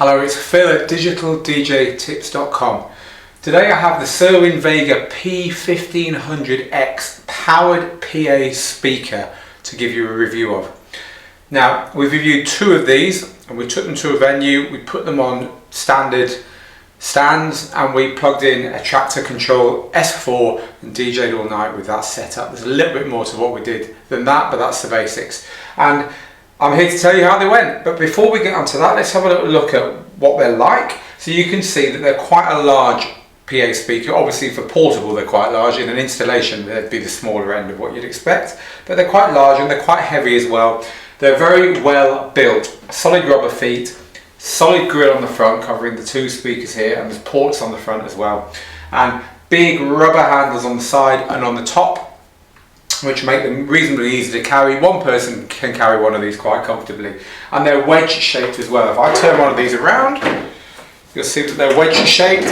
Hello, it's Phil at digitaldjtips.com. Today I have the Cerwin Vega P1500X powered PA speaker to give you a review of. Now, we've reviewed two of these and we took them to a venue, we put them on standard stands and we plugged in a Traktor Control S4 and DJ'd all night with that setup. There's a little bit more to what we did than that, but that's the basics. And I'm here to tell you how they went, but before we get onto that, let's have a little look at what they're like. So you can see that they're quite a large PA speaker. Obviously for portable they're quite large. In an installation they'd be the smaller end of what you'd expect, but they're quite large and they're quite heavy as well. They're very well built, solid rubber feet, solid grille on the front covering the two speakers here, and there's ports on the front as well, and big rubber handles on the side and on the top, which make them reasonably easy to carry. One person can carry one of these quite comfortably, and they're wedge shaped as well. If I turn one of these around, you'll see that they're wedge shaped,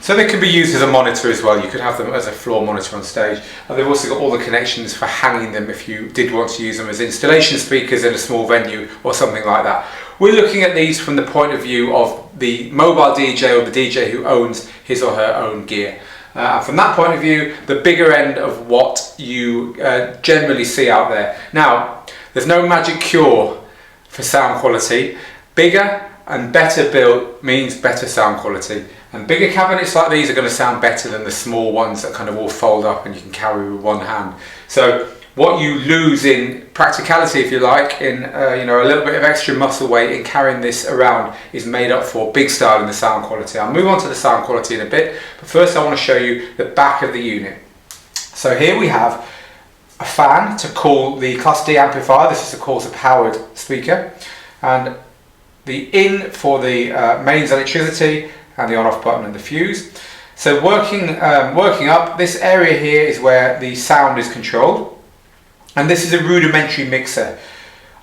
so they can be used as a monitor as well. You could have them as a floor monitor on stage, and they've also got all the connections for hanging them if you did want to use them as installation speakers in a small venue or something like that. We're looking at these from the point of view of the mobile DJ or the DJ who owns his or her own gear. From that point of view, the bigger end of what you generally see out there. Now, there's no magic cure for sound quality. Bigger and better built means better sound quality. And bigger cabinets like these are going to sound better than the small ones that kind of all fold up and you can carry with one hand. So what you lose in practicality, if you like, in a little bit of extra muscle weight in carrying this around is made up for big style in the sound quality. I'll move on to the sound quality in a bit, but first I want to show you the back of the unit. So here we have a fan to cool the Class D amplifier. This is of course a powered speaker, and the in for the mains electricity and the on-off button and the fuse. So working up, this area here is where the sound is controlled. And this is a rudimentary mixer.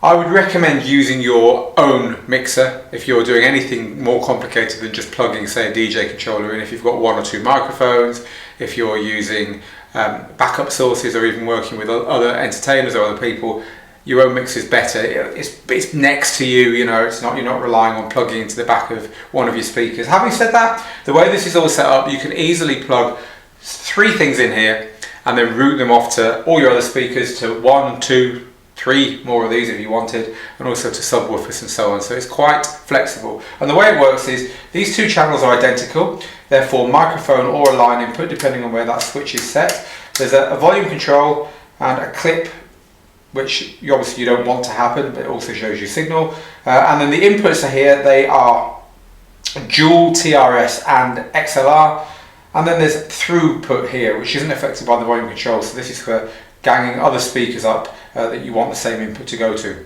I would recommend using your own mixer if you're doing anything more complicated than just plugging, say, a DJ controller in. If you've got one or two microphones, if you're using backup sources, or even working with other entertainers or other people, your own mixer is better. It's next to you, you're not relying on plugging into the back of one of your speakers. Having said that, the way this is all set up, you can easily plug three things in here and then route them off to all your other speakers, to 1, 2, 3 more of these if you wanted, and also to subwoofers and so on. So it's quite flexible. And the way it works is these two channels are identical, therefore microphone or a line input depending on where that switch is set. There's a volume control and a clip, which obviously you don't want to happen, but it also shows you signal. And then the inputs are here. They are dual TRS and XLR. And then there's throughput here, which isn't affected by the volume control. So this is for ganging other speakers up that you want the same input to go to.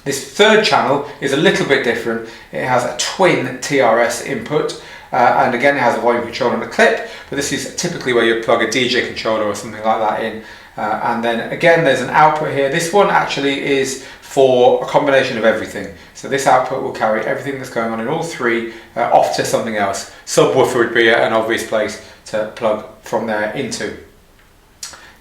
This third channel is a little bit different. It has a twin TRS input, and again it has a volume control and a clip, but this is typically where you plug a DJ controller or something like that in. And then again there's an output here. This one actually is for a combination of everything. So this output will carry everything that's going on in all three off to something else. Subwoofer would be an obvious place to plug from there into.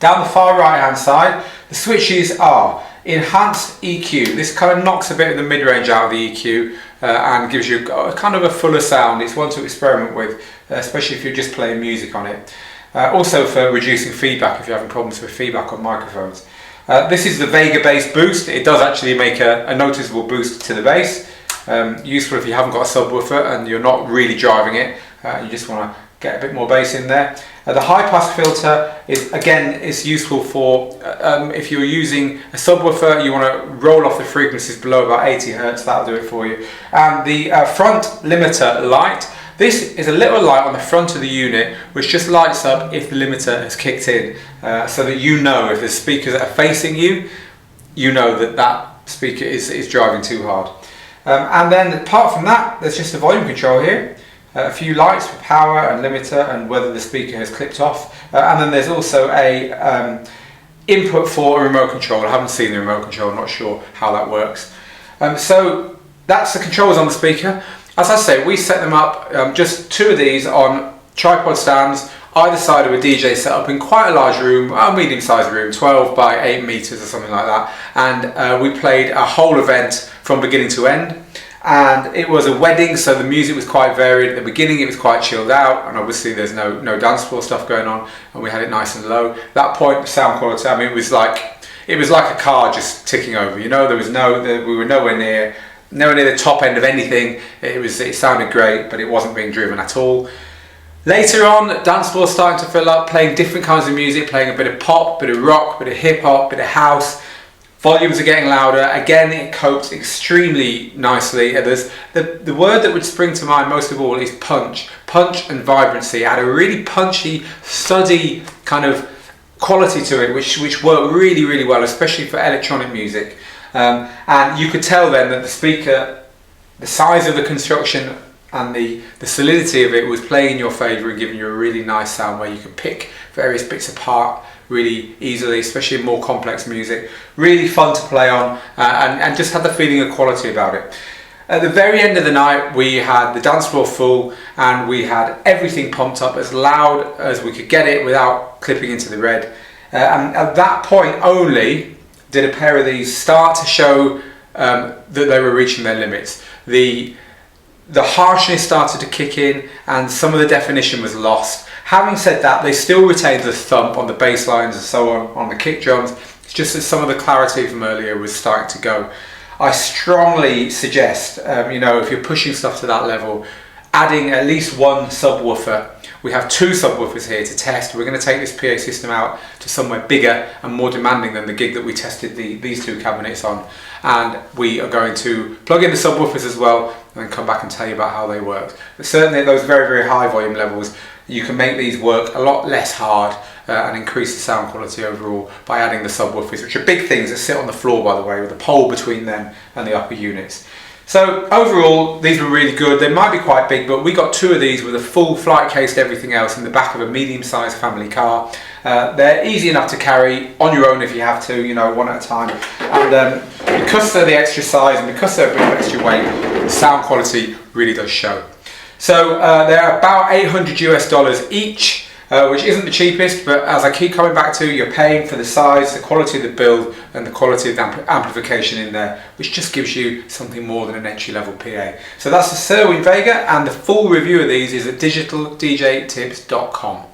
Down the far right hand side, the switches are enhanced EQ. This kind of knocks a bit of the mid-range out of the EQ and gives you kind of a fuller sound. It's one to experiment with, especially if you're just playing music on it. Also for reducing feedback if you're having problems with feedback on microphones. This is the Vega bass boost. It does actually make a noticeable boost to the bass. Useful if you haven't got a subwoofer and you're not really driving it. You just want to get a bit more bass in there. The high pass filter is useful for if you're using a subwoofer, you want to roll off the frequencies below about 80 Hertz. That'll do it for you. And the front limiter light. This is a little light on the front of the unit which just lights up if the limiter has kicked in, so that you know if the speakers that are facing you, you know that speaker is driving too hard. And then apart from that, there's just a volume control here, a few lights for power and limiter and whether the speaker has clicked off, and then there's also a input for a remote control. I haven't seen the remote control, I'm not sure how that works. So that's the controls on the speaker. As I say, we set them up, just two of these on tripod stands either side of a DJ setup in quite a large room, a medium-sized room, 12 by 8 meters or something like that. And we played a whole event from beginning to end. And it was a wedding, so the music was quite varied. At the beginning it was quite chilled out, and obviously there's no dance floor stuff going on, and we had it nice and low. At that point, the sound quality, I mean, it was like a car just ticking over, you know. We were nowhere near the top end of anything. It sounded great, but it wasn't being driven at all. Later on, the dance floor starting to fill up, playing different kinds of music, playing a bit of pop, bit of rock, bit of hip hop, bit of house. Volumes are getting louder. Again, it copes extremely nicely. There's the word that would spring to mind most of all is punch. Punch and vibrancy. It had a really punchy, thuddy kind of quality to it, which worked really, really well, especially for electronic music. And you could tell then that the speaker, the size of the construction and the solidity of it was playing in your favour and giving you a really nice sound where you could pick various bits apart really easily, especially in more complex music. Really fun to play on, and just had the feeling of quality about it. At the very end of the night, we had the dance floor full, and we had everything pumped up as loud as we could get it without clipping into the red. And at that point only did a pair of these start to show that they were reaching their limits. The harshness started to kick in, and some of the definition was lost. Having said that, they still retained the thump on the bass lines and so on the kick drums. It's just that some of the clarity from earlier was starting to go. I strongly suggest, if you're pushing stuff to that level, adding at least one subwoofer. We have 2 subwoofers here to test. We're going to take this PA system out to somewhere bigger and more demanding than the gig that we tested these 2 cabinets on. And we are going to plug in the subwoofers as well and then come back and tell you about how they work. But certainly at those very, very high volume levels, you can make these work a lot less hard and increase the sound quality overall by adding the subwoofers, which are big things that sit on the floor, by the way, with a pole between them and the upper units. So overall, these were really good. They might be quite big, but we got 2 of these with a full flight case and everything else in the back of a medium-sized family car. They're easy enough to carry on your own if you have to, one at a time. And because they're the extra size and because they're a bit of extra weight, the sound quality really does show. So they're about $800 each, which isn't the cheapest, but as I keep coming back to, you're paying for the size, the quality of the build, and the quality of the amplification in there, which just gives you something more than an entry-level PA. So that's the Cerwin Vega, and the full review of these is at digitaldjtips.com.